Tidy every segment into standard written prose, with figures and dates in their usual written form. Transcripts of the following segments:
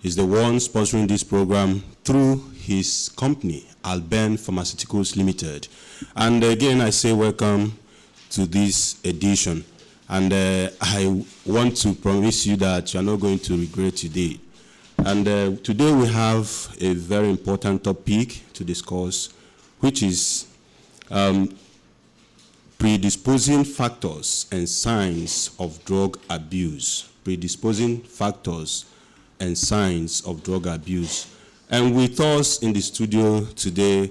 is the one sponsoring this program through his company, Alben Pharmaceuticals Limited. And again, I say welcome to this edition. And I want to promise you that you are not going to regret today. And today we have a very important topic to discuss, which is predisposing factors and signs of drug abuse. Predisposing factors and signs of drug abuse. And with us in the studio today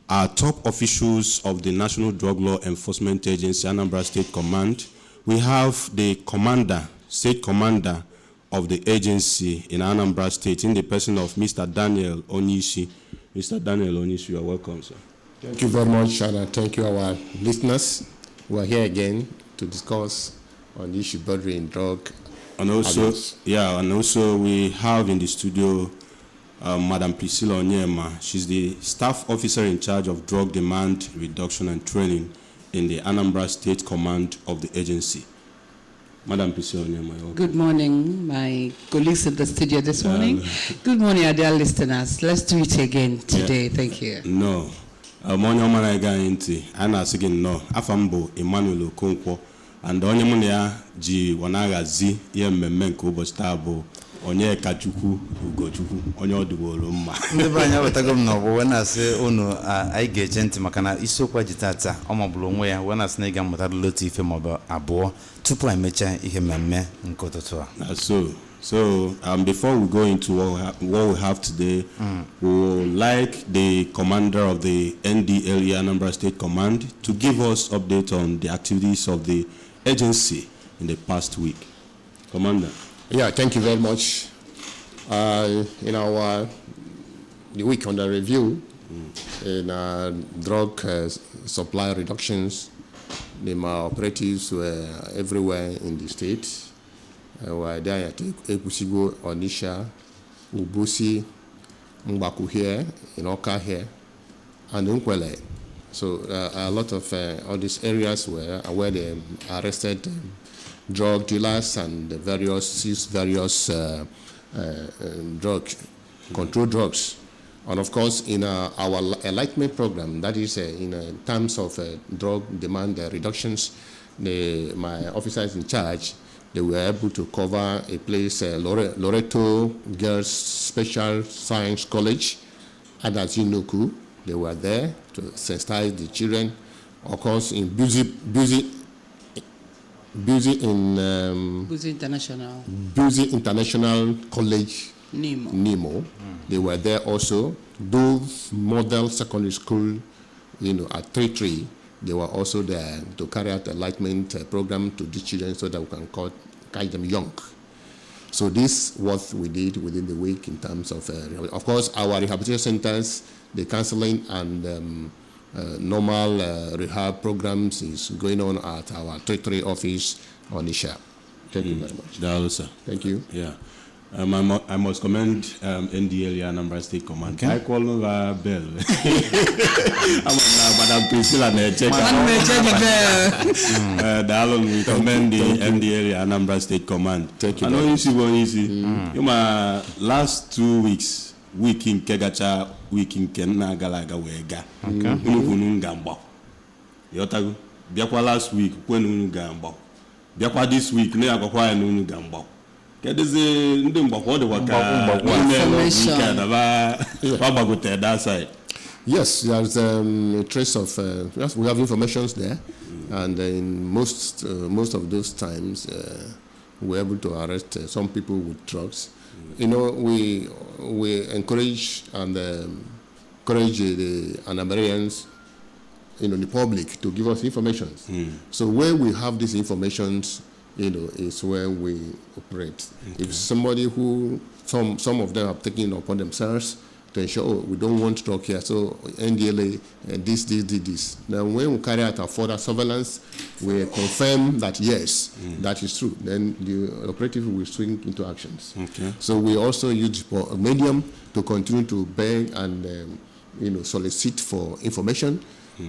are top officials of the National Drug Law Enforcement Agency, Anambra State Command. We have the commander, state commander of the agency in Anambra State, in the person of Mr. Daniel Onishi. Mr. Daniel Onishi, you are welcome, sir. Thank you very much, and thank you, our listeners. We are here again to discuss on the issue bordering drug and also abuse. Yeah, and also we have in the studio Madam Priscilla Onyema. She's the staff officer in charge of drug demand reduction and training in the Anambra State Command of the agency. Madam Priscilla Onyema. Good morning, my colleagues in the studio this morning. Good morning, our dear listeners. Let's do it again today. Yeah. Thank you. No. Morning, I got into. And I again no. Afambo Emmanuel Okonkwo. And the only money ji wanaga zi ye mmenko bostabo onye kachuku ugochuku onye odugolo mma ndị banya wetago m no bo wena se unu ai gejenti makana isokwa jitata omabulu onwe ya wena se na ga mutado loti ife mobo abo tupu emecha ihe mmemme nkototo a. So before we go into what we have today, we would like the commander of the NDLEA Anambra State Command to give us update on the activities of the agency in the past week. Commander. Yeah, thank you very much. In our the week under review, in drug supply reductions, the operatives were everywhere in the state. Were there at Ekusigo, Onisha, Ubusi, Mbaku here, in Oka here, and Unkwele. So a lot of all these areas where they arrested drug dealers and the various controlled drugs. And of course, in our enlightenment program, that is in terms of drug demand reductions, my officers in charge, they were able to cover a place, Loreto Girls Special Science College, Adazinuku. They were there to sensitize the children. Of course, in Buzi International College, Nemo. They were there also. Those model secondary school, at 3-3, they were also there to carry out the enlightenment program to the children so that we can catch them young. So this what we did within the week in terms of course, our rehabilitation centers, the counseling and normal rehab programs is going on at our territory office on Isha. Thank you very much. Sir. Thank you. Yeah. I must commend NDLEA Anambra State Command. Okay. I call her Bell. I'm Madam Priscilla. We commend the NDLEA Anambra State Command. Thank you. I know easy. My last 2 weeks, week in Kegacha, week in Kenagalaga Wega. Yotago. Biakwa last week, when Unugamba. Biakwa this week, Neagwa and Unugamba. Yes, there's a trace of. Yes, we have information there, and in most of those times, we're able to arrest some people with drugs. We encourage and encourage the Anambrians, the public to give us information. So where we have these informations, is where we operate. Okay. If somebody who, some of them have taken it upon themselves to ensure, we don't want drug here, so NDLEA, this. Now, when we carry out our further surveillance, we confirm that yes, that is true. Then the operative will swing into actions. Okay. So we also use a medium to continue to beg and solicit for information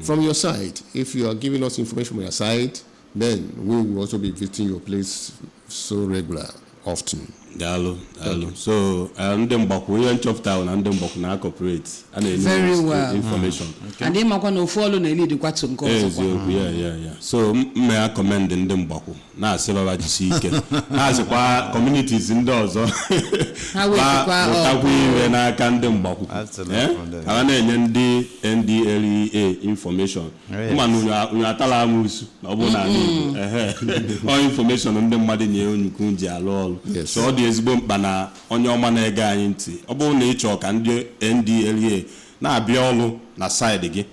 from your side. If you are giving us information from your side, then we will also be visiting your place so often. Dalo. So, ndị mgbakwu ihe nchọpụta na ndị mgbakwu na cooperate. Very well. Information. And they makwa no follow na lead kwa to nko. Yeah. So, may I commend ndị mgbakwu na asịbaba jisi ike. Na asịkwa communities ndị ọzọ. Ha wetukwa iwe n'aka ndị mgbakwu. Absolutely. Ha na-enye ndị NDLEA information. Ụma na unyo atala amusu na ọ bụ na all information ndị mmadụ nye onyukwu ji alụ ọrụ. So ọ dị ezigbo mkpa na onye ọma na-ege anyị ntị. Ọ bụrụ na ị chọọ ka ndị NDLEA na-abịa ọrụ na side gị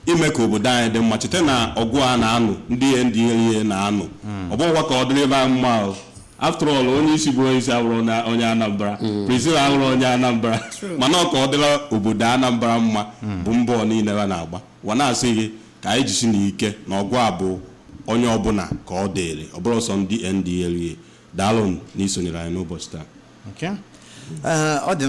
ime ka obodo anyị dị mma, chete na ọgụ a na-anụ ndị NDLEA na-anụ. Ọ bụghịkwa ka ọ dịrị ebe mma. After all, onye isi bụ onye isi abụrụ na onye Anambra, Priscilla abụrụ onye Anambra, mana ọ ka ọ dịrị obodo Anambra mma bụ mbọ niile ha na-agba. Wa na-asị gị ka anyị jisi n'ike na ọgụ a bụ onye ọbụla ka ọ dịrị, ọ bụrụ sọ ndị NDLEA. Daalụ na isonyere anyị n'ụbọchị taa. Okay. Ọ dị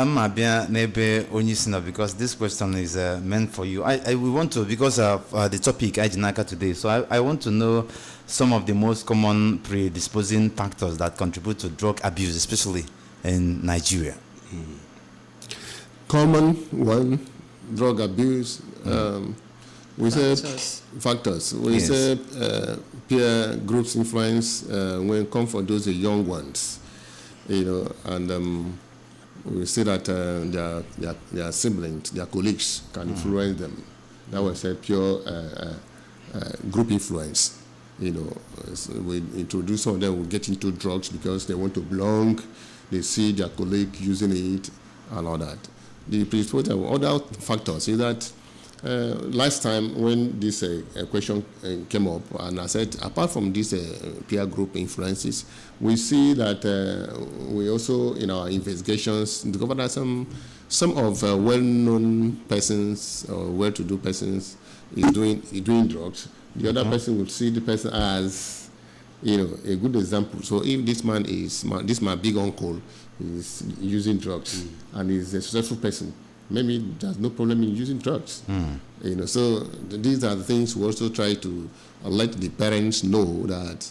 mma bịa n'ebe onye isi nọ, because this question is meant for you. We want to, because of the topic I did today, so I want to know some of the most common predisposing factors that contribute to drug abuse, especially in Nigeria. Common one, drug abuse. We say factors. We say peer groups influence when it comes for those young ones, and we see that their siblings, their colleagues can influence them. That was a pure group influence. So we introduce some of them will get into drugs because they want to belong. They see their colleague using it and all that. The predisposing other factors is that last time when this question came up, and I said, apart from these peer group influences, we see that we also, in our investigations, discovered that some of well-known persons or well-to-do persons is doing drugs. The other person would see the person as, a good example. So if this man is my big uncle is using drugs and is a successful person, maybe there's no problem in using drugs. So these are the things we also try to let the parents know that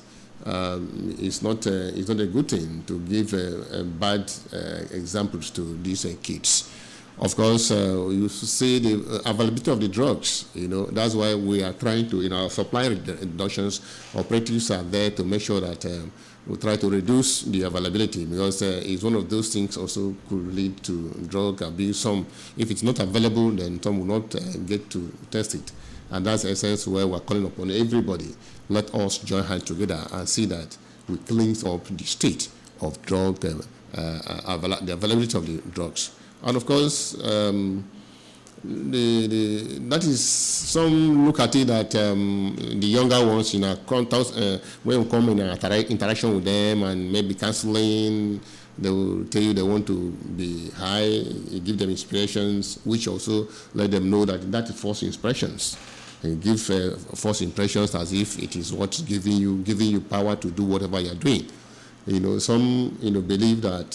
it's not a good thing to give bad examples to these kids. Of course, you see the availability of the drugs. That's why we are trying to, in our supply reductions, operatives are there to make sure that we try to reduce the availability, because it's one of those things also could lead to drug abuse. If it's not available, then some will not get to test it. And that's the essence where we're calling upon everybody. Let us join hands together and see that we clean up the state of drug, the availability of the drugs. And of course, that is, some look at it that the younger ones, when we come in interaction with them and maybe counseling, they will tell you they want to be high, you give them inspirations, which also let them know that is false inspirations. And give false impressions as if it is what's giving you power to do whatever you're doing. Some believe that,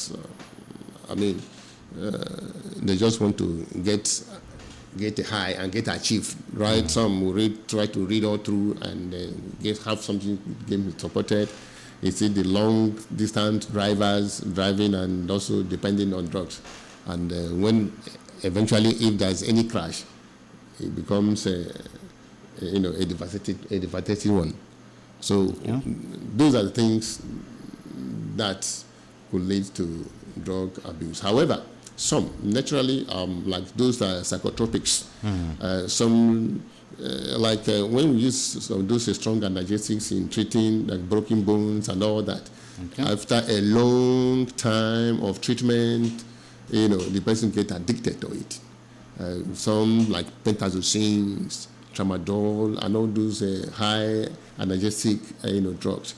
they just want to get a high and get achieved, right? Some will try to read all through and have something getting supported. You see the long distance drivers driving and also depending on drugs. And when eventually, if there's any crash, it becomes a devastating one. So those are the things that could lead to drug abuse. However, some naturally, like those psychotropics, some when we use some of those strong analgesics in treating like broken bones and all that, after a long time of treatment, the person gets addicted to it. Some like pentazocines, tramadol, and all those high analgesic drugs.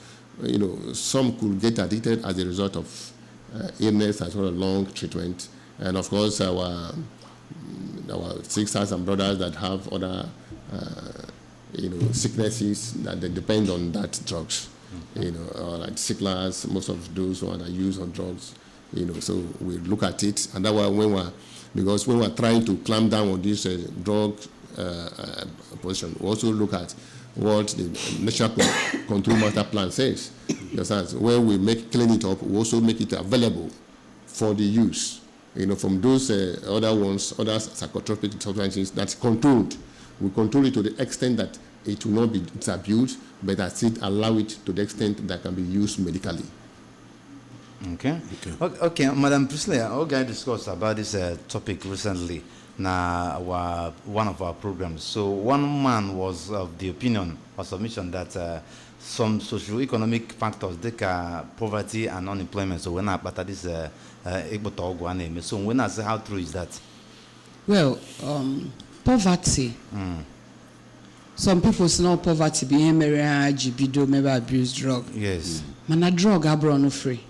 Some could get addicted as a result of illness as well as long treatment. And of course, our sisters and brothers that have other, sicknesses that they depend on that drugs, like sickness, most of those who are used on drugs, so we look at it, and that way because when we're trying to clamp down on this drug position, we also look at what the National Control Master Plan says. When we clean it up, we also make it available for the use. From those other psychotropic substances that's controlled. We control it to the extent that it will not be abused, but that it allow it to the extent that can be used medically. Okay, Madam Priscilla, our guy discussed about this topic recently na one of our programs. So one man was of the opinion or submission that some socio-economic factors, like poverty and unemployment, so when I but this so when I say how true is that? Well, poverty. Some people say no poverty being maybe abuse drug. Yes. Man, a drug are no free.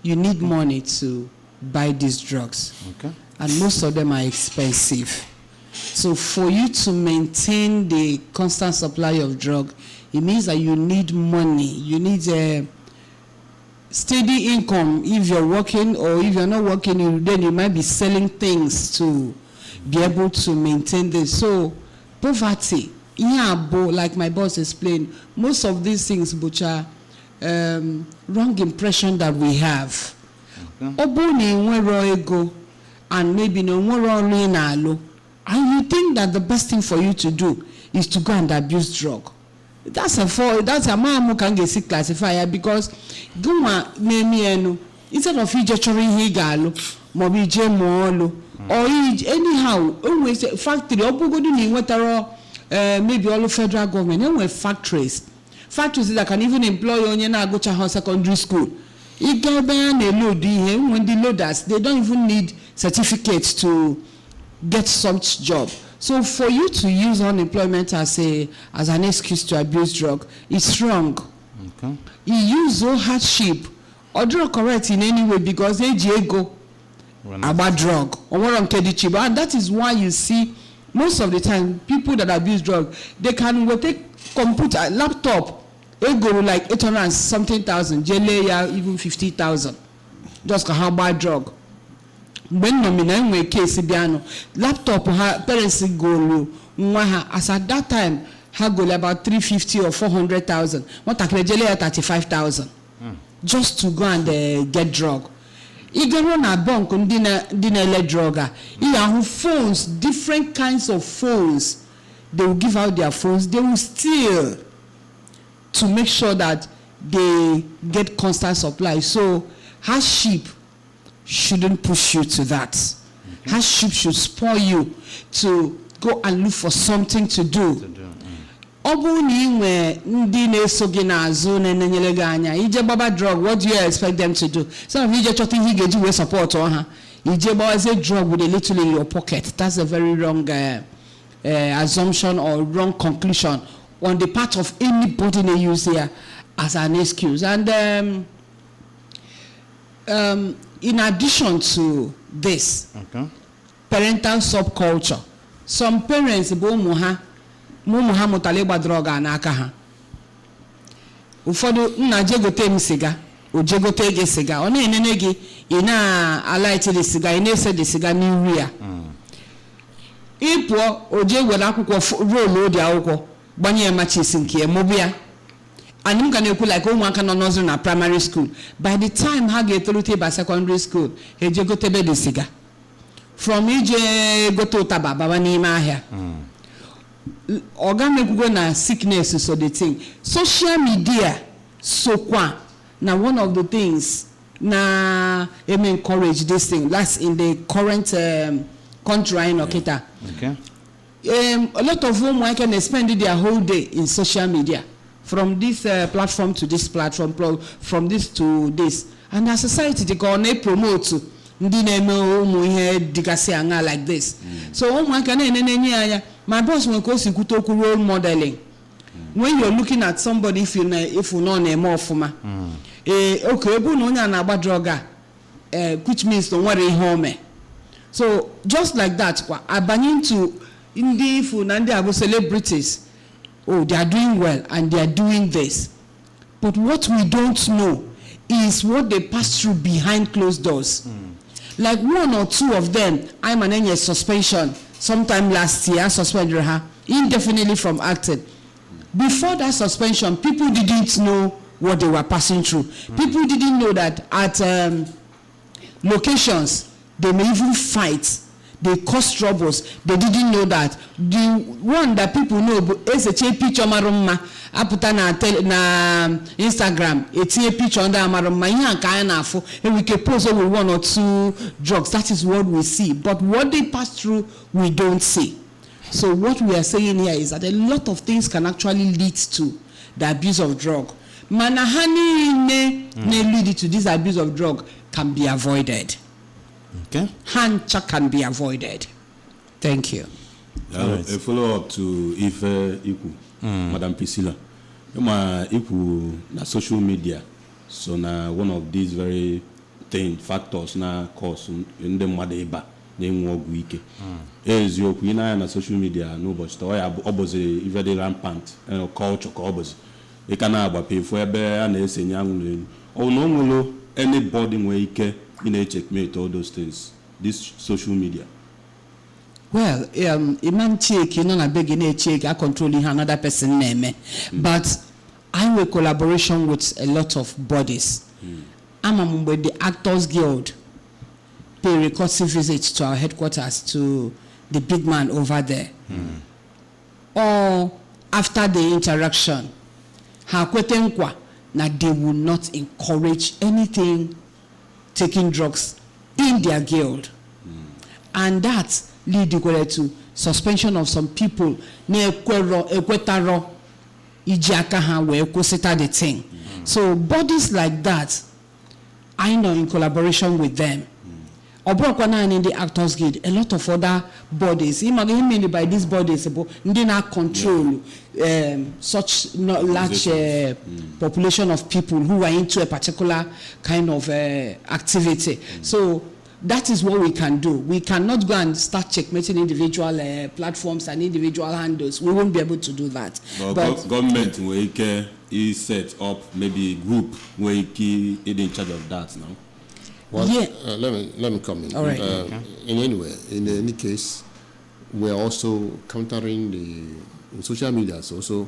You need money to buy these drugs. Okay. And most of them are expensive. So for you to maintain the constant supply of drug, it means that you need money. You need a steady income if you're working, or if you're not working, then you might be selling things to be able to maintain this. So poverty, like my boss explained, most of these things which are wrong impression that we have. And maybe no more and you think that the best thing for you to do is to go and abuse drug. That's a man who can get sick classifier, because instead of you just or anyhow always factory maybe all of federal government anyway factories that can even employ on secondary school. When the loaders, they don't even need certificates to get such job. So for you to use unemployment as an excuse to abuse drug, it's wrong. Okay. You use no hardship or drug correct in any way, because they go about drug or what on KDC. And that is why you see most of the time people that abuse drug, they can take computer, laptop, they go like 800 and something thousand, NDLEA even 50,000, just to have buy drug. When nominal case laptop parents go as at that time ha go about 350 or 400,000. What NDLEA 35,000 just to go and get drug. You go run a bank and dinner drug. You have phones, different kinds of phones. They will give out their phones. They will steal to make sure that they get constant supply. So hardship shouldn't push you to that. Hardship should spur you to go and look for something to do. Drug, what do you expect them to do? Some of you just think he get you support or you just a drug with a little in your pocket. That's a very wrong assumption or wrong conclusion on the part of anybody they use here as an excuse. And in addition to this, parental subculture, some parents drug anaka ufodu nna jegote m siga o jegote ge siga ona enene gi ina alight the siga ina ese the siga ni ria ipo o je were akwukwo roll odi akwukwo gbanye matches nke emobia anim kan ekwu like ụmụ aka no nursery na primary school. By the time ha get through by secondary school, he jegote be the siga from ije goto taba baba n'ime ahịa. Organ na sickness so the thing. Social media so kwa na one of the things na encourage this thing. That's in the current country in Okita. Okay. A lot of them can spend their whole day in social media, from this platform to this platform, from this to this, and as society they go on promote like this. So my boss will go to role modeling. When you're looking at somebody, if you know more for okay, droga, which means don't worry home. So just like that, I ban into Indi celebrities. Oh, they are doing well and they are doing this. But what we don't know is what they pass through behind closed doors. Like one or two of them, I'm an suspension. Sometime last year, I suspended her indefinitely from acting. Before that suspension, people didn't know what they were passing through. People didn't know that at locations, they may even fight. They cause troubles. They didn't know that. The one that people know is a picture marumma. Aputa na Instagram. It's a picture under marumma. And we can post with 1 or 2 drugs. That is what we see. But what they pass through, we don't see. So what we are saying here is that a lot of things can actually lead to the abuse of drug. Manahani may lead to this abuse of drug can be avoided. Okay. Hancha can be avoided. Thank you. A follow-up to Ife Iku, Madam Priscilla. Iku na social media, so na one of these very factors na cause in the madeba name work week. Is your queen na social media no but story obozi very rampant culture obozi. E kana agba pay for ebe a na esenya nwu o no nwolo anybody nwe ike in a checkmate all those things. This social media. Well, a man check, you know, na begin check, I controlling another person name. But I'm a collaboration with a lot of bodies. I'm with the Actors Guild. Pay recursive visits to our headquarters to the big man over there. Or after the interaction, hakwetenkwa na they will not encourage anything taking drugs in their guild. And that lead to suspension of some people near Equetaro Ijiakaha where Ekosita the thing. So bodies like that, I know in collaboration with them. Obrokwana in the Actors Guild, a lot of other bodies. Imagine by these bodies, they not control such large population of people who are into a particular kind of activity. So that is what we can do. We cannot go and start checkmating individual platforms and individual handles. We won't be able to do that. But government is set up maybe a group where is in charge of that now. Well, yeah. Let me come in. All right. In any case, we're also countering the social media. So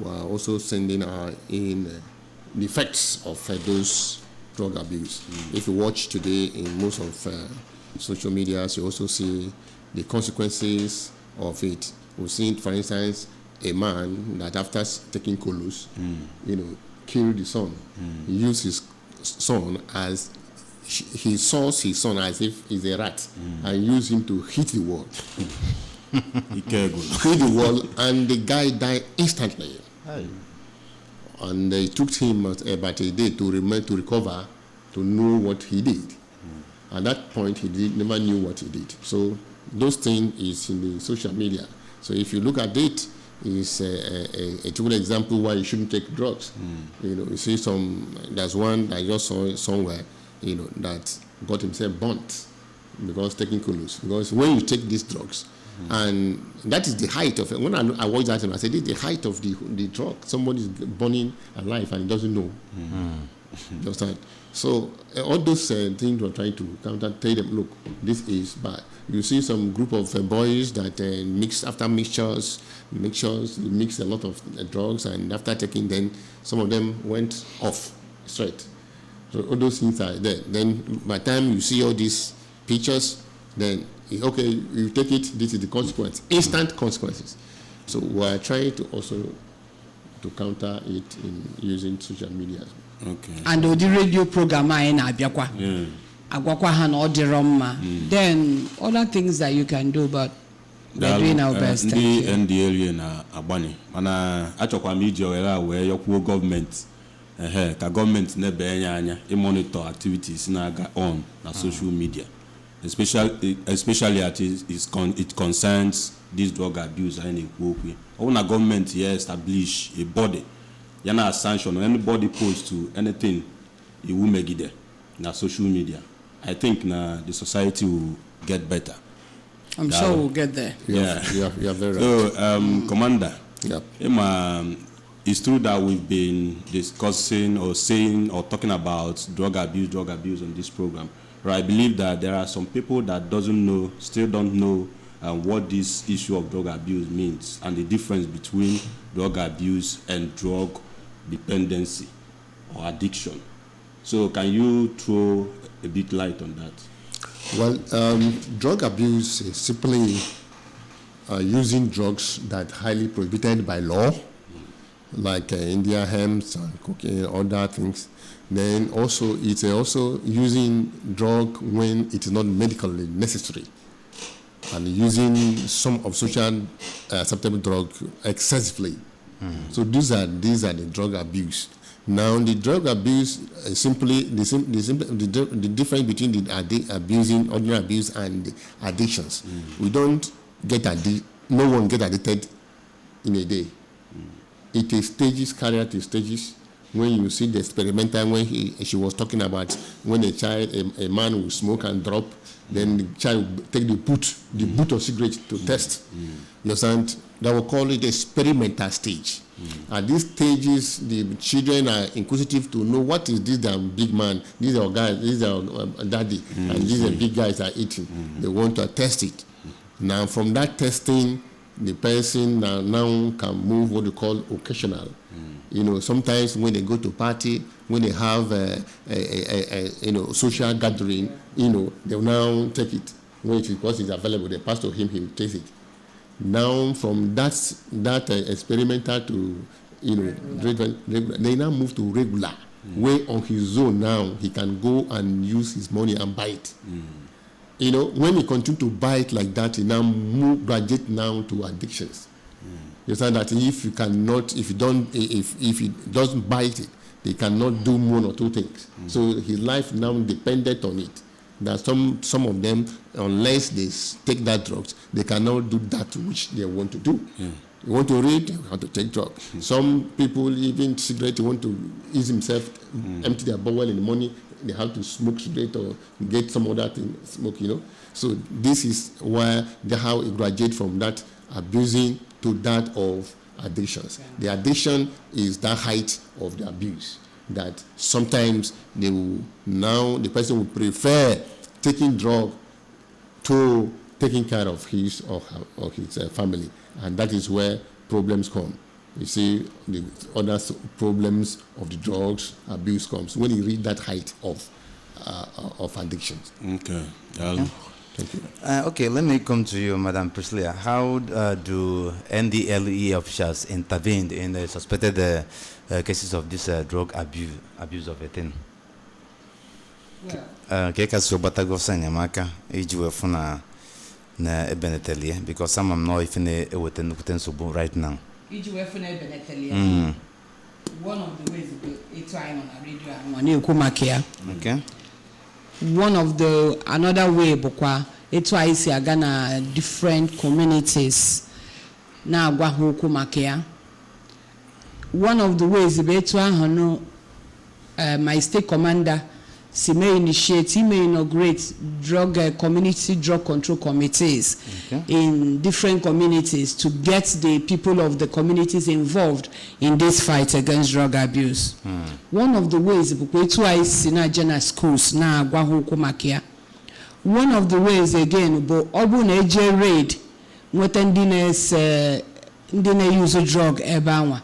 we're also sending in the effects of those drug abuse. If you watch today in most of social media, you also see the consequences of it. We've seen, for instance, a man that after taking Colus, killed his son. He used his son as he saw his son as if he's a rat and used him to hit the wall. Hit the wall, and the guy died instantly. And it took him about a day to recover, to know what he did. At that point, he never knew what he did. So those things is in the social media. So if you look at it, it's a typical example why you shouldn't take drugs. You see there's one I just saw somewhere, that got himself burnt because taking Colus. Because when you take these drugs, and that is the height of it. When I watched that, and I said, it's the height of the drug. Somebody's burning alive and he doesn't know. Understand? So all those things we're trying to counter, tell them, look, this is bad. You see some group of boys that mix a lot of drugs, and after taking, then some of them went off straight. So all those things are there. Then by the time you see all these pictures, then okay, you take it, this is the consequence, instant consequences. So we're trying to also to counter it in using social media. Okay. And the radio program in Abiakwa. Then other things that you can do, but we're doing our best. The NDLEA na Abani. Mana achokwa media where your government government monitor activities on social media. Especially at it concerns this drug abuse and when a government here establish a body, yana sanction or anybody post to anything, it will make it there. Na social media, I think the society will get better. I'm sure we'll get there. Yeah, very right. So, Commander, yep. It's true that we've been discussing or saying or talking about drug abuse on this program. But I believe that there are some people that still don't know what this issue of drug abuse means and the difference between drug abuse and drug dependency. or addiction. So can you throw a bit light on that? Well, drug abuse is simply using drugs that are highly prohibited by law, like India hemp and cocaine, other things. Then also, it's also using drug when it is not medically necessary, and using some of social acceptable drug excessively. So these are the drug abuse. Now the drug abuse is simply the difference between the abusing, ordinary abuse, and the addictions. We don't get no one get addicted in a day. It is stages, carry out stages. When you see the experimental, when she was talking about when a man will smoke and drop, then the child will take the boot of cigarette to test. You understand? That will call it experimental stage. At these stages, the children are inquisitive to know what is this big man, these are guys, these are daddy, and these are big guys are eating. They want to test it. Now, from that testing, the person now can move what we call occasional. You know, sometimes when they go to party, when they have a social gathering, they'll now take it. When because it's available, they pass to him, he will take it. Now from that experimental to they now move to regular, where on his own now he can go and use his money and buy it. When he continue to buy it like that, he now graduate now to addictions. You understand that if he doesn't buy it, they cannot do one or two things. So his life now dependent on it. That some of them, unless they take that drugs, they cannot do that which they want to do. You want to read, you have to take drugs. Some people, even cigarette, want to ease himself, empty their bowel in the morning, they have to smoke cigarette or get some other thing, smoke, So this is how it graduates from that abusing to that of addictions. The addiction is the height of the abuse. That sometimes the person will prefer taking drug to taking care of his or his family, and that is where problems come. You see, the other problems of the drugs abuse comes when you reach that height of addictions. Okay. Thank you. Okay, let me come to you, Madam Priscilla. How do NDLEA officials intervene in the suspected cases of this drug abuse of a thing? Because some am not even within right now. One of the ways it's trying on a radio. Okay. Another way bukwa it's why it's Ghana different communities na agwa huku makia. One of the ways my state commander may inaugurate community drug control committees in different communities to get the people of the communities involved in this fight against drug abuse. One of the ways is schools na makia. One of the ways again obu raid use a drug ebawa.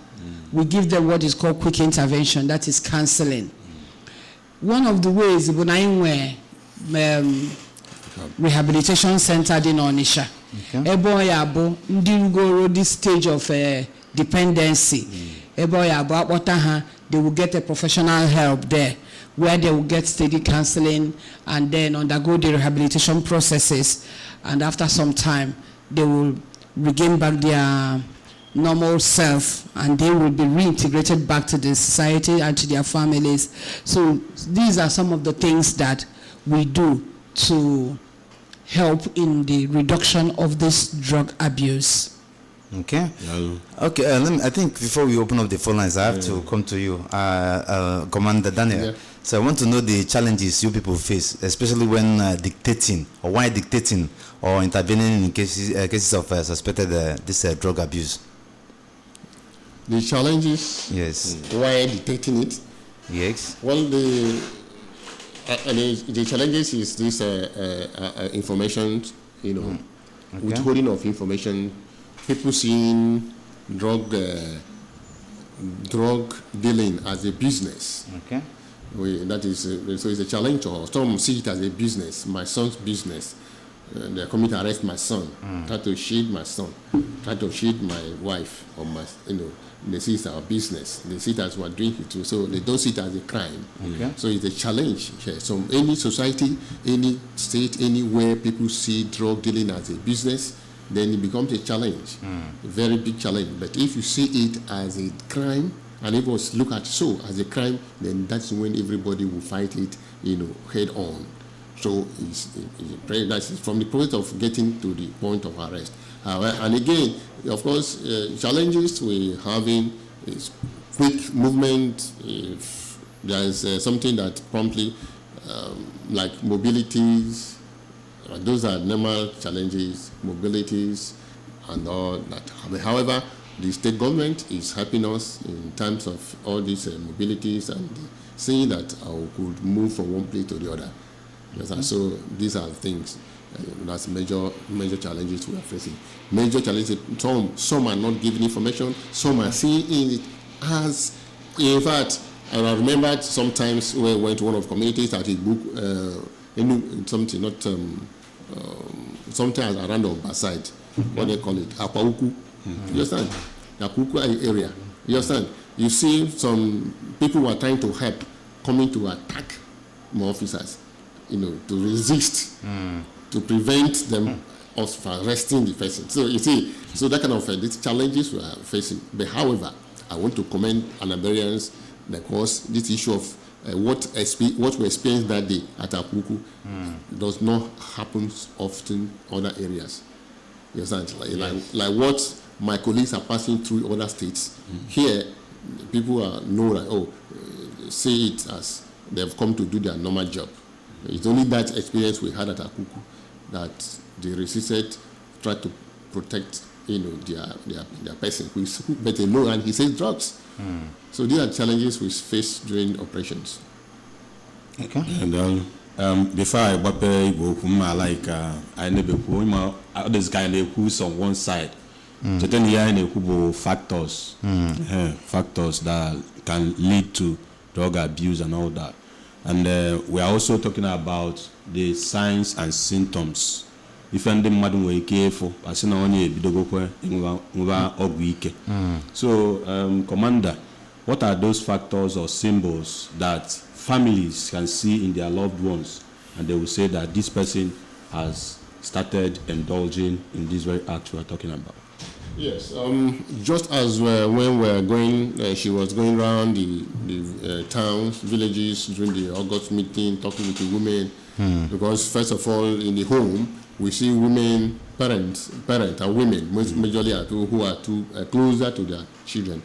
We give them what is called quick intervention, that is counseling. One of the ways is rehabilitation center in Onisha. This stage of dependency. They will get a professional help there, where they will get steady counseling and then undergo the rehabilitation processes. And after some time, they will regain back their normal self, and they will be reintegrated back to the society and to their families. So these are some of the things that we do to help in the reduction of this drug abuse. Okay. Okay. I think before we open up the phone lines, I have to come to you, Commander Daniel. Yeah. So I want to know the challenges you people face, especially when dictating or intervening in cases of suspected this drug abuse. The challenges? Yes. Why detecting it? Yes. Well, the challenges is this information, withholding of information, people seeing drug drug dealing as a business. Okay. That is, so it's a challenge. Or some see it as a business, my son's business. They're coming to arrest my son, try to shield my son, try to shield my wife, or my, they see it as our business. They see it as we're doing it too. So they don't see it as a crime. Okay. So it's a challenge here. So any society, any state, anywhere people see drug dealing as a business, then it becomes a challenge, a very big challenge. But if you see it as a crime, and if us look at so as a crime, then that's when everybody will fight it, head on. So that's from the process of getting to the point of arrest. And again, of course, challenges we're having is quick movement. If there's something that promptly, like mobilities, those are normal challenges, mobilities, and all that. However, the state government is helping us in terms of all these mobilities and seeing that we could move from one place to the other. Yes, so these are things. That's major challenges we are facing. Major challenges. Some are not giving information. Some are seeing it as. In fact, and I remember sometimes we went to one of communities that he booked something not something around the Baside. What they call it, Apauku. You understand? The Apauku area. You understand? You see some people who are trying to help coming to attack more officers. To resist, to prevent them from arresting the person. So you see, so that kind of these challenges we are facing. But however, I want to commend Anambarians because this issue of what we experienced that day at Apuku does not happen often in other areas. You understand? Like what my colleagues are passing through other states. Here, people know that see it as they've come to do their normal job. It's only that experience we had at Akuku that they resisted, tried to protect, their person who is better known, and he says drugs. So these are challenges we face during operations. Okay. And before I go, I never this guy who's on one side. So then here factors, factors that can lead to drug abuse and all that. And we are also talking about the signs and symptoms. If any madam were careful, I see only So, Commander, what are those factors or symbols that families can see in their loved ones, and they will say that this person has started indulging in this very act we are talking about? Yes, just as when we were going, she was going around the towns, villages during the August meeting, talking with the women, because first of all, in the home, we see women, parents and women, majorly who are closer to their children.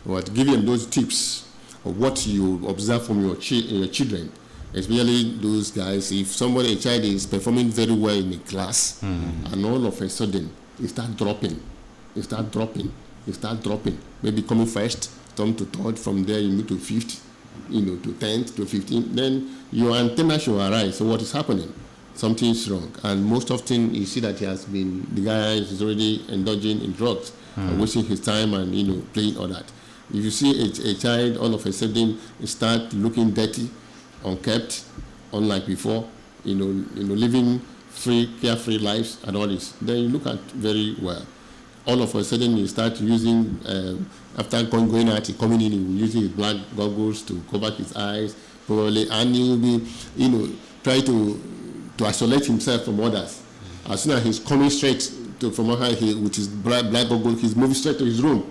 But give them those tips of what you observe from your children, especially those guys. If a child is performing very well in a class, and all of a sudden, it starts dropping. You start dropping. Maybe coming first, come to third, from there you move to fifth, to 10th, to 15th. Then your antenna should arise. So what is happening? Something is wrong. And most often you see that the guy is already indulging in drugs, wasting his time and playing all that. If you see a child all of a sudden start looking dirty, unkept, unlike before, living carefree lives and all this, then you look at very well. All of a sudden, you start using, after going out, coming in, he will using his black goggles to cover his eyes, probably, and he will be, try to isolate himself from others. As soon as he's coming straight from with his black goggles, he's moving straight to his room.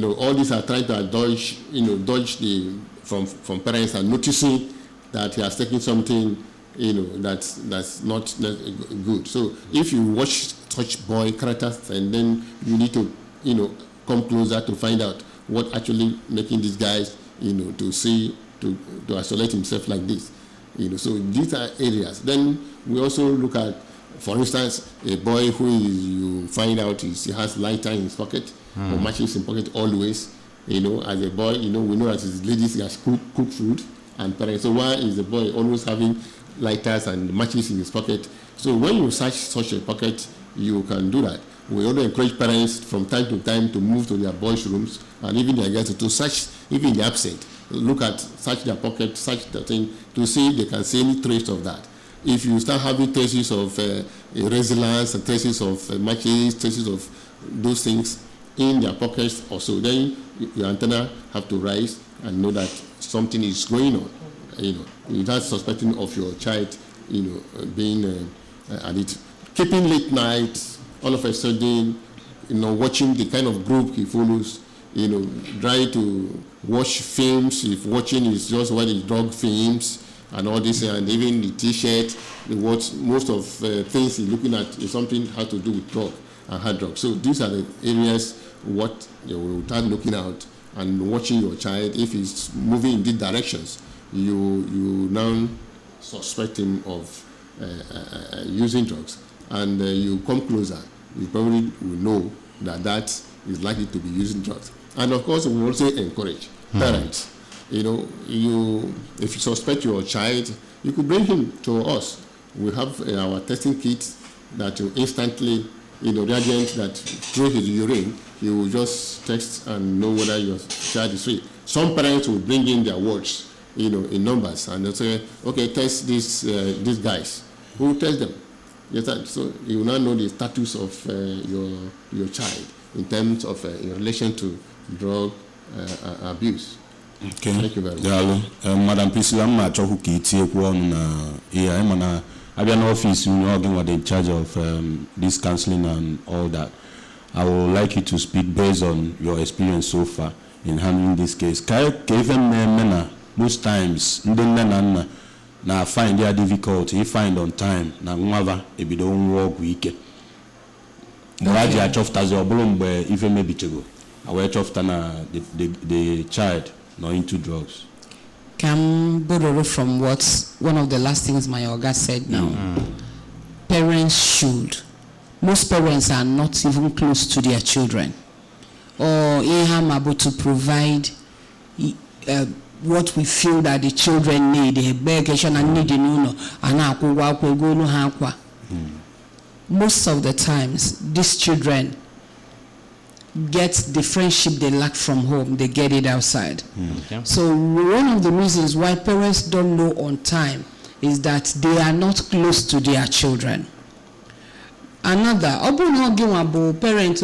All these are trying to dodge from parents and noticing that he has taken something, that's not good. So if you watch such boy characters, and then you need to, come closer to find out what actually making these guys, to isolate himself like this. So these are areas. Then we also look at, for instance, a boy who you find out he has lighter in his pocket or matches in pocket always. As a boy, we know that his ladies has cooked food and parents. So why is the boy always having lighters and matches in his pocket? So when you search such a pocket, you can do that. We also encourage parents from time to time to move to their boys' rooms and even their girls to search, even the absent, search their pocket, search the thing to see if they can see any trace of that. If you start having traces of resilience and traces of matches, traces of those things in their pockets or so, then your antenna have to rise and know that something is going on. Without suspecting of your child, being addicted. Keeping late nights, all of a sudden, watching the kind of group he follows, try to watch films. If watching is just what is drug films and all this, and even the T-shirt, most of things he's looking at is something has to do with drug and hard drugs. So these are the areas what you will start looking out and watching your child. If he's moving in these directions, you now suspect him of using drugs, and you come closer, you probably will know that is likely to be using drugs. And of course, we also encourage parents. If you suspect your child, you could bring him to us. We have our testing kit that will instantly, reagent that through his urine, you will just test and know whether your child is free. Some parents will bring in their words, in numbers, and they'll say, okay, test these guys. Who will test them? So you will now know the status of your child in terms of in relation to drug abuse. Okay. Thank you very much. Madam Priscilla, I'm not sure who I'm an office in charge of this counseling and all that. I would like you to speak based on your experience so far in handling this case. Most times, na find it difficult. You find on time. Na mwava ebi don't work week. Mwaji a chofta ze obolombe ife maybe chego. Awe chofta na the child not into drugs. Can borrow from what one of the last things my Oga said now. Parents should. Most parents are not even close to their children, or able to provide what we feel that the children need. Most of the times, these children get the friendship they lack from home, they get it outside. Okay. So one of the reasons why parents don't know on time is that they are not close to their children. Another, parent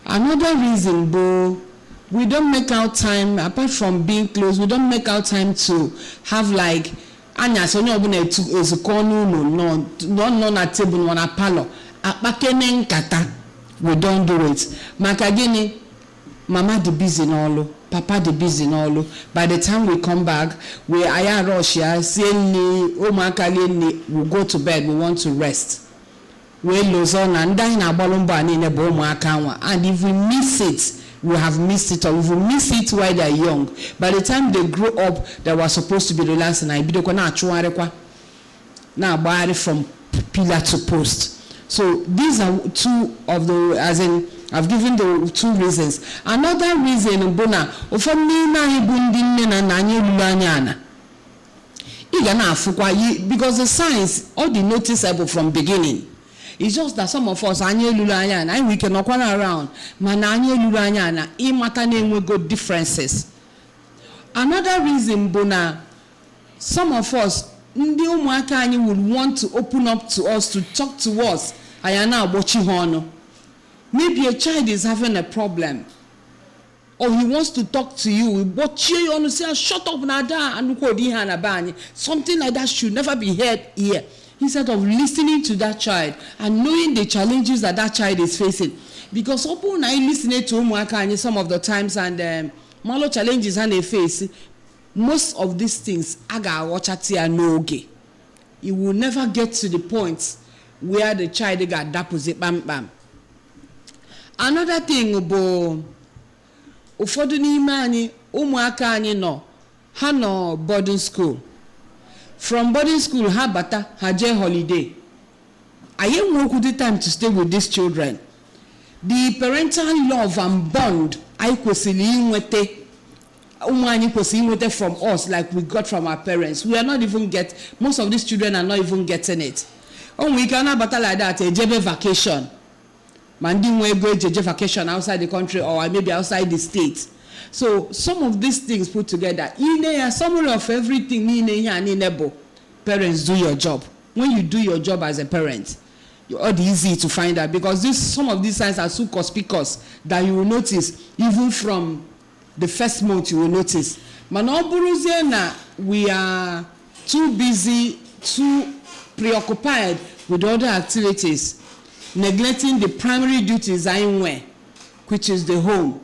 Another reason, we don't make out time, apart from being close, we don't make out time to have like anya so no is no na table no na palo apakene nkata. We don't do it. Makagini, mama the busy no papa the busy no. By the time we come back, we aya rush ya saying we'll go to bed, we want to rest. We lose on and dying and if we miss it, we have missed it, or if we miss it while they're young, by the time they grow up, they were supposed to be relaxing. Now from pillar to post. So these are two of the, as in, I've given the two reasons. Another reason, because the signs all the noticeable from beginning. It's just that some of us and we cannot run around. We got differences. Another reason, some of us would want to open up to us, to talk to us. Maybe a child is having a problem, or he wants to talk to you, but you want to say, shut up, nada, and something like that should never be heard here. Instead of listening to that child and knowing the challenges that that child is facing. Because open I listening to some of the times and malo challenges and they face, most of these things aga watch at no okay. You will never get to the point where the child got deposit bam bam. Another thing about ufodu n'ime ụmụaka anyị no ha no boarding school. From boarding school, ha bata, ha je holiday. I am working the time to stay with these children. The parental love and bond, I kwesili inwete from us like we got from our parents. We are not even most of these children are not even getting it. We cannot battle like that, a JB vacation. Manding we go to vacation outside the country or maybe outside the state. So some of these things put together, in a summary of everything, parents do your job. When you do your job as a parent, it's easy to find out because some of these signs are so conspicuous that you will notice even from the first month. You will notice. We are too busy, too preoccupied with other activities, neglecting the primary duties which is the home.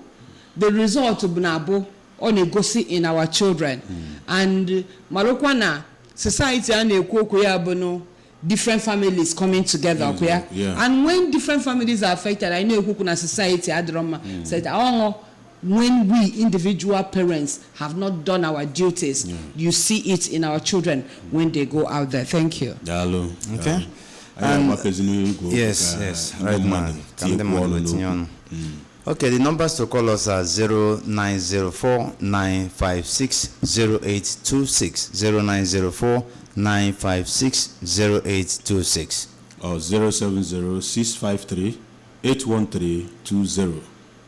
The result of Bunabo or negotiate in our children. And Marokwana society and different families coming together. And when different families are affected, I know Kukuna society said, when we individual parents have not done our duties, you see it in our children when they go out there. Thank you. Okay. Yes, right, man. Okay, the numbers to call us are 0904-956-0826, 0904-956-0826, or 070-653-81320,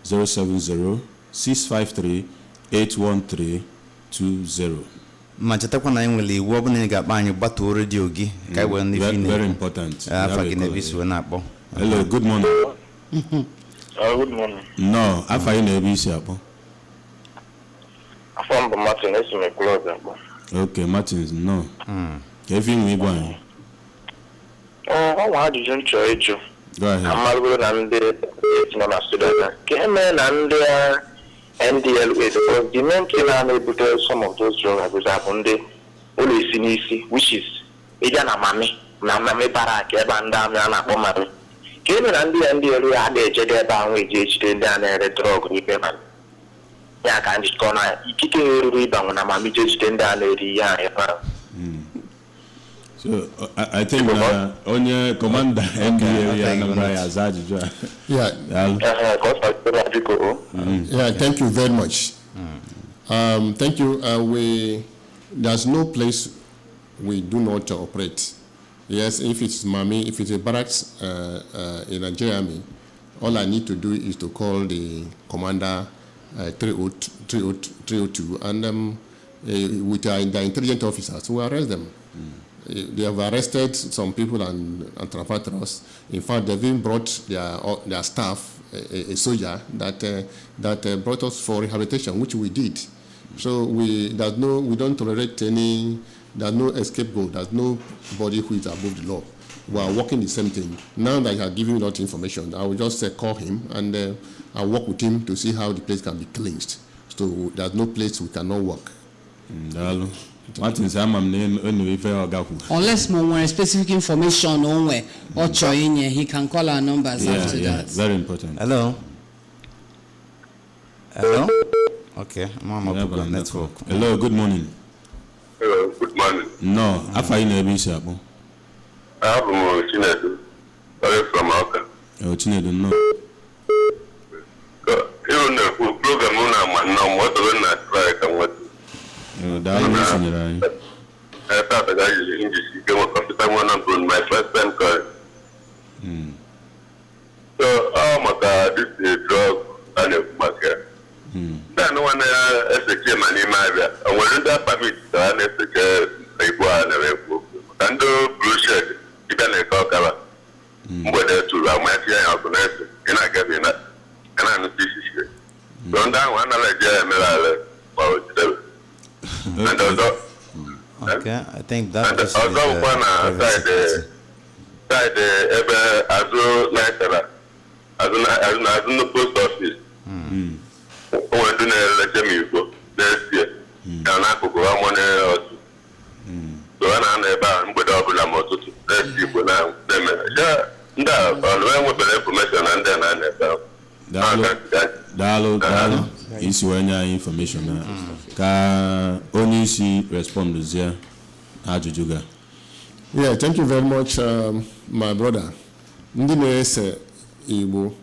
070-653-81320. Machatakwa na enwele iwu ọbụla ị ga-akpa anyị gbatuo redio gị ka iwe n'ife very important. Hello, good morning. Good morning. No, after you never see apo. From Martin, it's my close. Okay, Martin, no. Kevin, we going. Oh, how did you enjoy it? Go ahead. I'm going to it's not student. Came in and NDLEA because the main thing I'm able to some of those drugs that happen there, only sinisi, which is Ijana Mami, Namame Baraka, Banda, Mana Bomari. Came in and the NDLEA had a jet down with JH down a drug repayment. Yeah, can't just go now. You keep a rebound when I'm a midget down the So I think on your commander NDLEA Anambra Azadija. Yeah, thank you very much. Thank you. There's no place we do not operate. Yes, if it's Mami, if it's a barracks in Nigeria Army, all I need to do is to call the commander 302 and with the intelligent officers who arrest them. They have arrested some people and transferred us. In fact, they've even brought their staff, a soldier that brought us for rehabilitation, which we did. So we don't tolerate any. There's no scapegoat. There's nobody who is above the law. We are working the same thing. Now that I have given you that information, I will just call him and I'll work with him to see how the place can be cleansed. So there's no place we cannot work. Unless more specific information or he can call our numbers after that. Very important. Hello. Okay, Mama network. Hello, good morning. Hello, good morning. No, after you never see apo. I have a Chinedu. Sorry from Alka. Oh, Chinedu, no. Even the program what the try and what. That is I thought that I usually English came up from the time when I'm doing my first time call. So, this is a drug and a market. Then one SK money area, and when that permit an SK people and and the blue shed, you can talk about whether to Ramatia or Connect, and I get in that. And I'm this is don't that one like and also, okay, I think that and also one side ever as well as the post office. When do let me go next year? And I could go on one else. So I never put up with a motor to let people now. Yeah, with the information and then I never. Is when information ka only see respond to there. Yeah, thank you very much, my brother. Ndi na-ese Igbo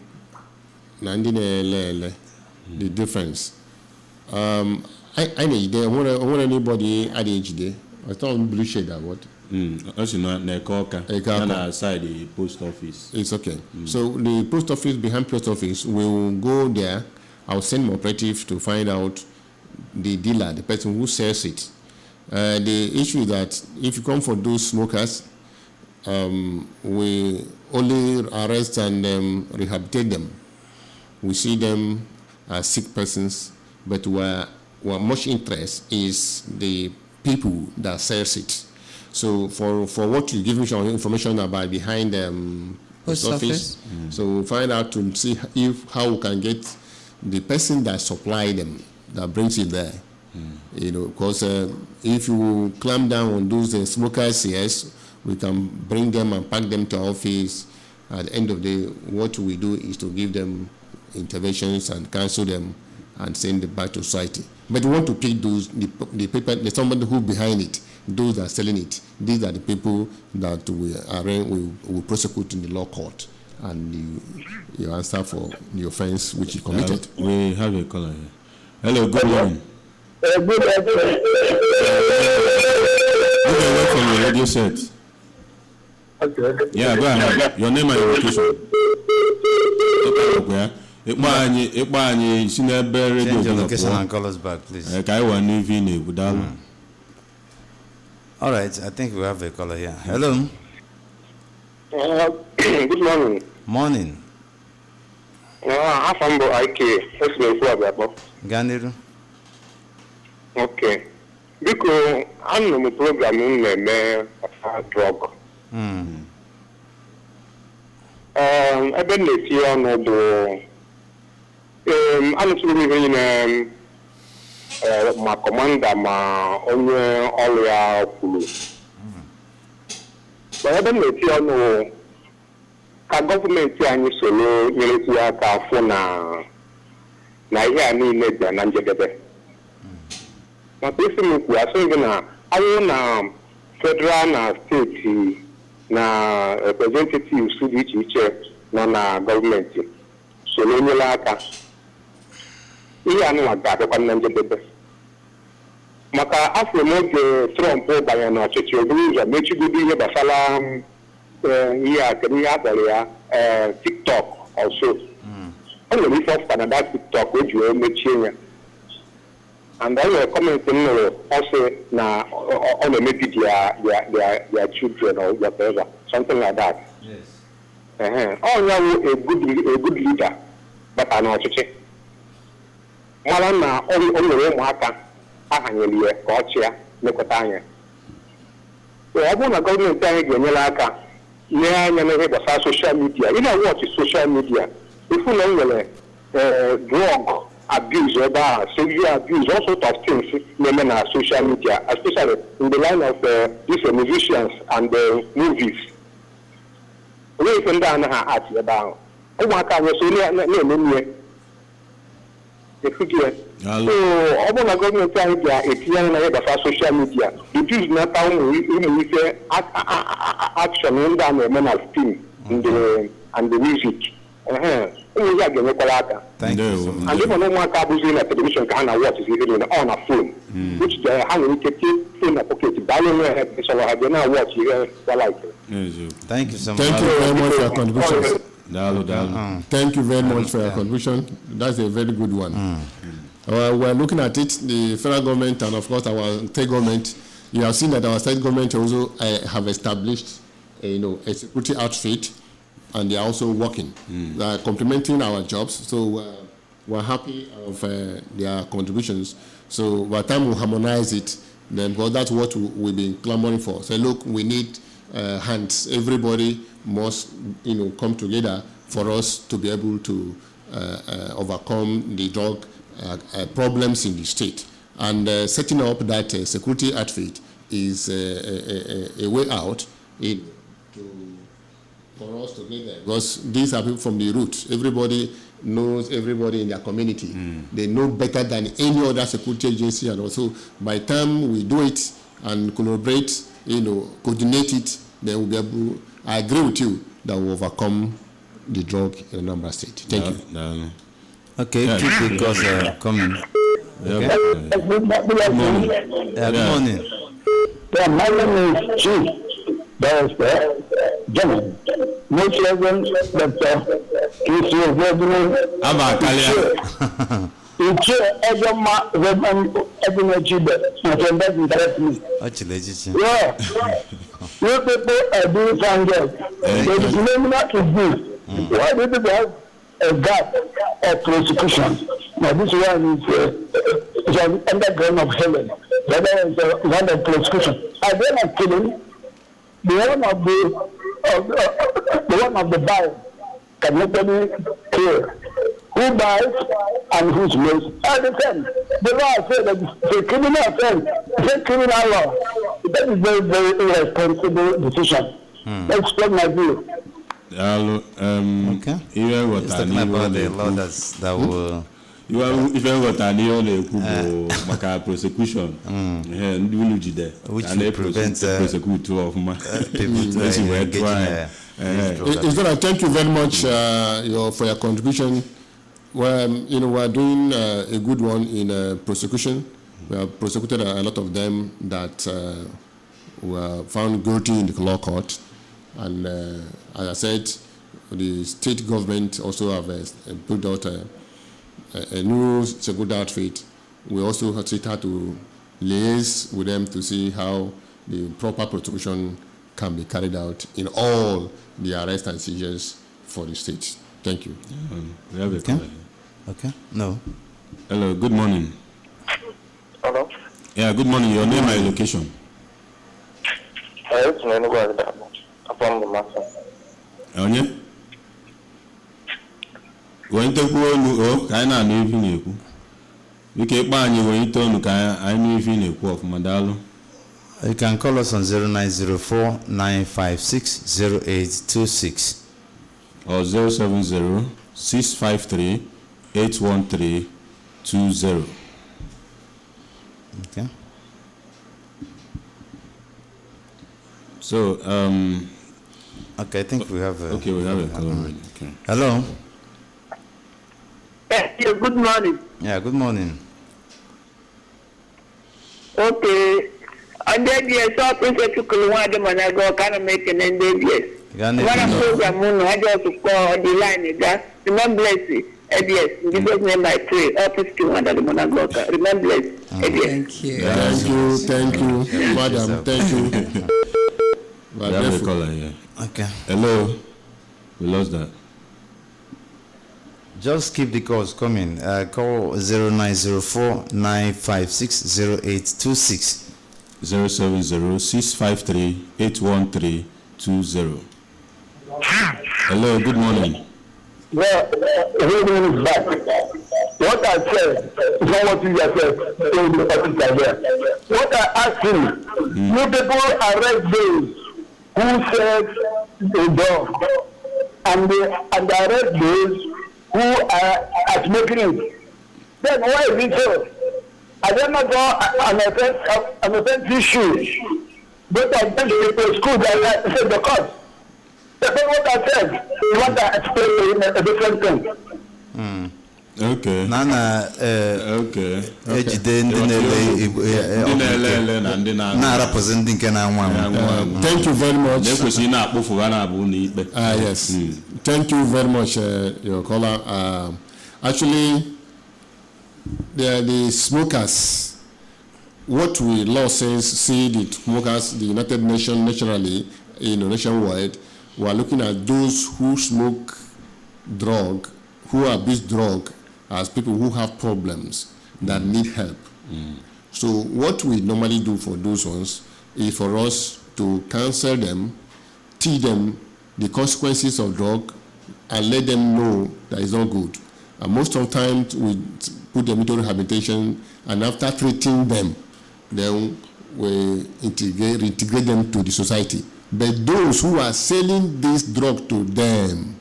na ndi na-ele the difference. age there. When anybody at age there, I thought blue shade that what. Also, Nekoka side the post office. It's okay. So the post office, behind post office, will go there. I'll send my operative to find out the dealer, the person who sells it. The issue is that if you come for those smokers, we only arrest and rehabilitate them. We see them as sick persons, but where much interest is the people that sells it. So for what you give me some information about behind post office, so we'll find out to see how we can get the person that supply them, that brings it there. You know, because if you clamp down on those smokers, yes, we can bring them and pack them to our office. At the end of the day, what we do is to give them interventions and counsel them and send them back to society. But we want to pick those, the people, the somebody who behind it, those that are selling it. These are the people that we prosecute in the law court, and you answer for the offense which you committed. We have a caller here. Hello, good morning. Good afternoon. You can work from your radio set. Okay. Yeah, go ahead. Your name and your location. Change your location and call us back, please. All right, I think we have a caller here. Hello. Good morning. Morning. Afambo IK. Ganiru. Okay. Because I'm no program in drug. I've been here on the I'm living my commander, my only all Kulu. But I've been here on the government and solo Yelisia Fona Naya Nina and Anjade. My person was saying, I own federal state na representative Sudichi na government. Solo Yelaka. Iya anu agado kwa Anjade. Maka afro moje Trump banya na chichi obuza mechigudu ihe basala iya kenya bale TikTok also. Only we first Canada TikTok which we mechia. And then we comment also na on the maybe their children or whatever, something like that. Yes. Oh, yeah, a good leader, but I know chichi. Malana only mwaka ahanyeliye kochia nekotanya. So abuna government time genyela aka nya na he social media. You know what is social media? If you know drug abuse or sexual abuse, all sorts of things women are social media, especially in the line of these musicians and movies. We can down at about. Oh my God, so near. So, all the government time it's young social media. It is not only action in the thing and the music. Thank you so much. And even no one can do a television can watch is even on a phone, which they have to take in a pocket. So I have now watch here. Thank you so much. Thank you very much for your contribution. Thank you very much for your contribution. That's a very good one. We're looking at it, the federal government and of course our state government. You have seen that our state government also have established, a security outfit, and they are also working. They are complementing our jobs. So we're happy of their contributions. So by the time we harmonize it, then because that's what we've been clamoring for. So look, we need hands. Everybody must, come together for us to be able to overcome the drug problems in the state. And setting up that security outfit is a way out for us to get there. Because these are people from the roots. Everybody knows everybody in their community. They know better than any other security agency. And also, by the time we do it and collaborate, coordinate it, then we'll be able, I agree with you, that we'll overcome the drug in Anambra State. Thank you. Okay, keep the calls coming. Good morning. Good morning. Yeah, my name is Chief Barrister General. Most Reverend Dr. Christian Reverend Abakalia. Iche Edoma Reverend Edoma Chibe. My friend doesn't direct me. Yeah. You people are doing some good. The phenomenon is this. Why do people have a gap of prosecution? Now this one is an underground of Helen. The other is one of prosecution. At the end of killing, the one of the buyer can nobody clear. Who buys and who's makes are the same. The law says that the criminal offense is a criminal law. That is very, very irresponsible decision. Let's take my view. Okay. He's talking about the law that will. You are even what I know maka prosecution. Which will prevent prosecutor of my people engaging. Thank you very much for your contribution. Well, we are doing a good one in prosecution. We have prosecuted a lot of them that were found guilty in the law court. And as I said, the state government also have put out a new security outfit. We also had to liaise with them to see how the proper prosecution can be carried out in all the arrests and seizures for the state. Thank you. We have a call. Okay. No. Hello. Good morning. Hello. Yeah. Good morning. Your name and location. It's me. Upon the matter. Onye? When to go, kind of living you. We keep buying you when you turn to I knew if you of Madalo. You can call us on 0904 956 0826 or 070 653 81320. Okay. So, okay, I think we have a... Okay, we have a call already. Okay. Hello? Yeah, good morning. Yeah, good morning. Okay. And then yes, I think you could want them and I go kind of make an NDLEA. What I'm programming, I just call the line, remember it. Yes, in Jesus' name I pray. Office to one that the Monagoka. Remember it. Thank you. Thank you, madam. Thank you. We have a caller here. Okay. Hello. We lost that. Just keep the calls coming. Call 0904 956 0826 070 653 81320. Hello, good morning. Well, reading is back. What I said is not what you just said in the particular here. What I asked him, you people arrest those who said the dog, and they arrest those who are smoking it. Then why is it so? I don't know an offense issue, but I went to the school that I said the cost. That's what I said. You want to explain a different thing. Okay. Nana, okay. Thank you very much. Yes. Thank you very much, your caller. Actually, the smokers, what we law says, see the smokers, the United Nations naturally, nationwide, we are looking at those who smoke drug, who abuse drug, as people who have problems that need help. So what we normally do for those ones is for us to counsel them, teach them the consequences of drug, and let them know that it's not good. And most of the time we put them into rehabilitation, and after treating them, then we integrate them to the society. But those who are selling this drug to them,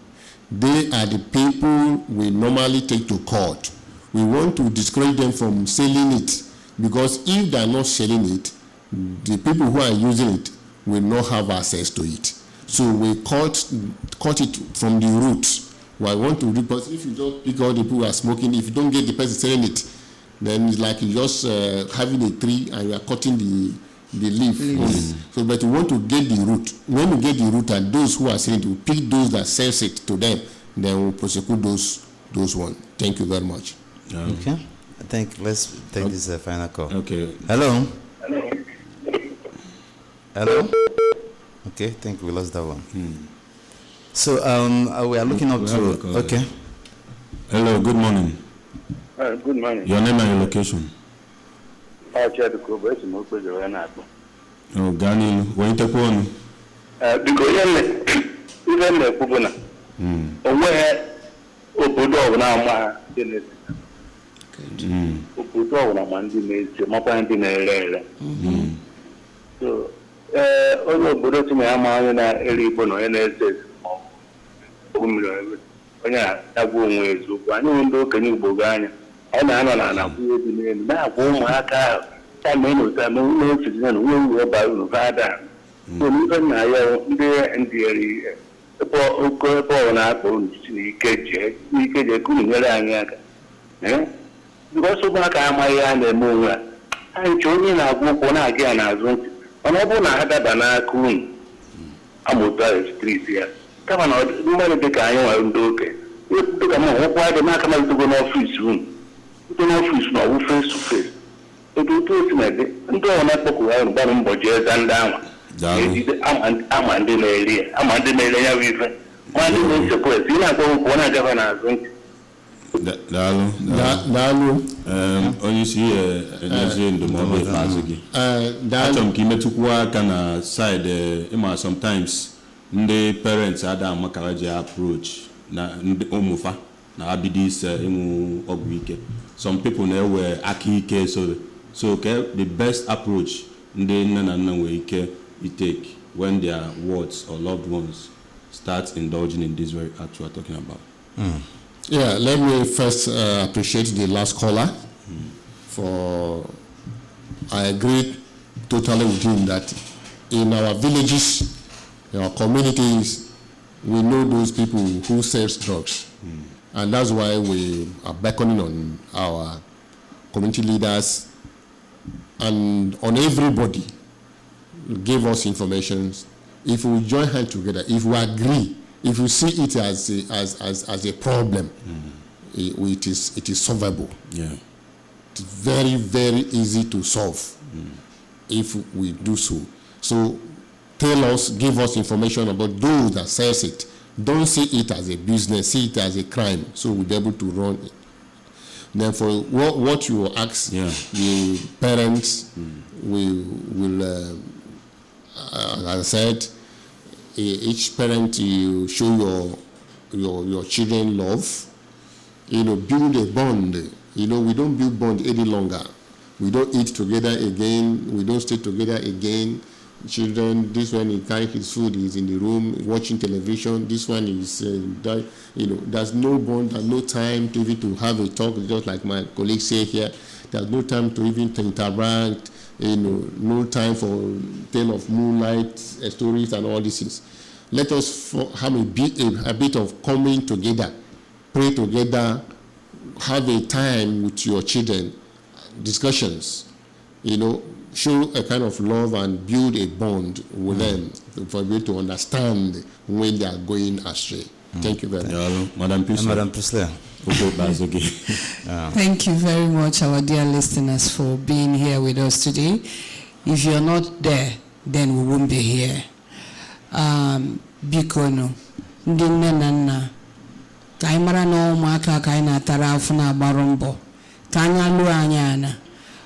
they are the people we normally take to court. We want to discourage them from selling it, because if they are not selling it, the people who are using it will not have access to it. So we cut it from the roots. I want to report, if you don't pick out the people who are smoking, if you don't get the person selling it, then it's like you just having a tree and you are cutting the leaf only. So, but you want to get the root. When you get the root, and those who are selling it, you pick those that sells it to them, then we'll prosecute those ones. Thank you very much. Okay. I think let's take this final call. Okay. Hello. Hello. Okay, I think we lost that one. So we are looking up to. Okay. Hello. Good morning. Good morning. Your name and your location. Because even the Kubuna, where Obodo now, Obodo now, so, all Obodo to me, I'm on a Elibono, NSS, I know can you Bogania, and I know now, no citizen will about Nevada. So even I there and the poor and apple, we couldn't because so much am I and the moon. I'm joining our group one again as one. On a bona had a banana coon. I'm with the street here. Come on, no matter the guy I do. We took a more why the man come out to go office room. To an office now, face to face. It will do it, and go on that book around bottom budget and down. I'm NDLEA. I'm NDLEA with one support. You know, one of the Dalu, onye si energy in the mobile fasigi. Atom kimetukwa kana side sometimes the parents ada makaraji approach na omufa na abidis imu ogwike. Some people na we akike so the best approach ndị nne na nna nwere ike take when their wards or loved ones start indulging in this very act we are talking about. Yeah, let me first appreciate the last caller for. I agree totally with him that in our villages, in our communities, we know those people who sell drugs, and that's why we are beckoning on our community leaders and on everybody to give us information. If we join hands together, if we agree. If you see it as a problem, it is solvable. Yeah. It's very, very easy to solve if we do so. So tell us, give us information about those that sells it. Don't see it as a business, see it as a crime, so we'll be able to run it. Then for what you ask, the parents will as I said, each parent, you show your children love, build a bond. We don't build bond any longer. We don't eat together again. We don't stay together again. Children, this one, he carry his food, he's in the room watching television. This one is, there's no bond and no time to even to have a talk, just like my colleagues say here. There's no time to even interact. No time for tale of moonlight stories and all these things. Let us have a bit of coming together, pray together, have a time with your children, discussions, show a kind of love and build a bond with them for you to understand when they are going astray. Thank you very much. Madam Priscilla. Thank you very much, our dear listeners, for being here with us today. If you're not there, then we won't be here. Bikono, ndị nne na nna, ka anyị mara na ụmụaka ka anyị na-atara afụ na agbarụmbọ, ka anyị alụ anyị ana.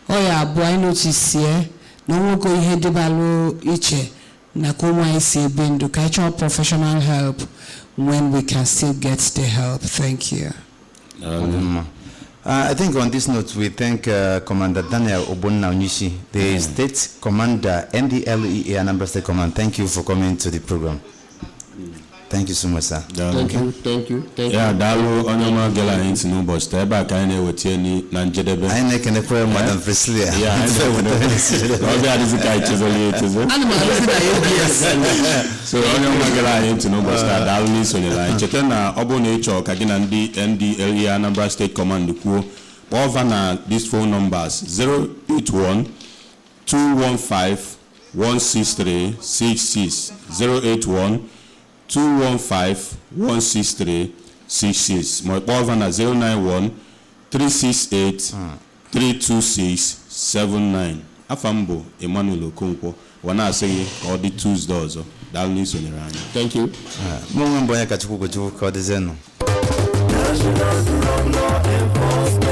Ọ ya abụọ anyị notisie na nwoke ihe dịbalụ iche na ka ụmụ anyị si ebe ndụ, ka anyị chọọ professional help when we can still get the help. Thank you. I think on this note, we thank Commander Daniel Obonna Onyishi, the State Commander, NDLEA Anambra State Command. Thank you for coming to the program. Thank you so much, sir. Thank you. Yeah, Dalu Onyama Gela into no boss. Teba kaine wetieni na njedebe. I ne kene kwa Madam Priscilla. Yeah, I know. Obi adizi kai chizoli chizo. So Onyama Gela into no boss. Dalu ni sonela. Chete na obo na icho kagina ndi NDLEA Anambra State Command kuo over na these phone numbers 081 215 16366 081 215 16366 ma over na 091 368 32679 afambo Emmanuel Okonkwo wana asị ka ọ dị Tuesday ọzọ daalụ n'isonyere anyị. Thank you. Mụ nwe mbụ onye kachukwu ka ọ dịzenụ. National Drug Law Enforcement.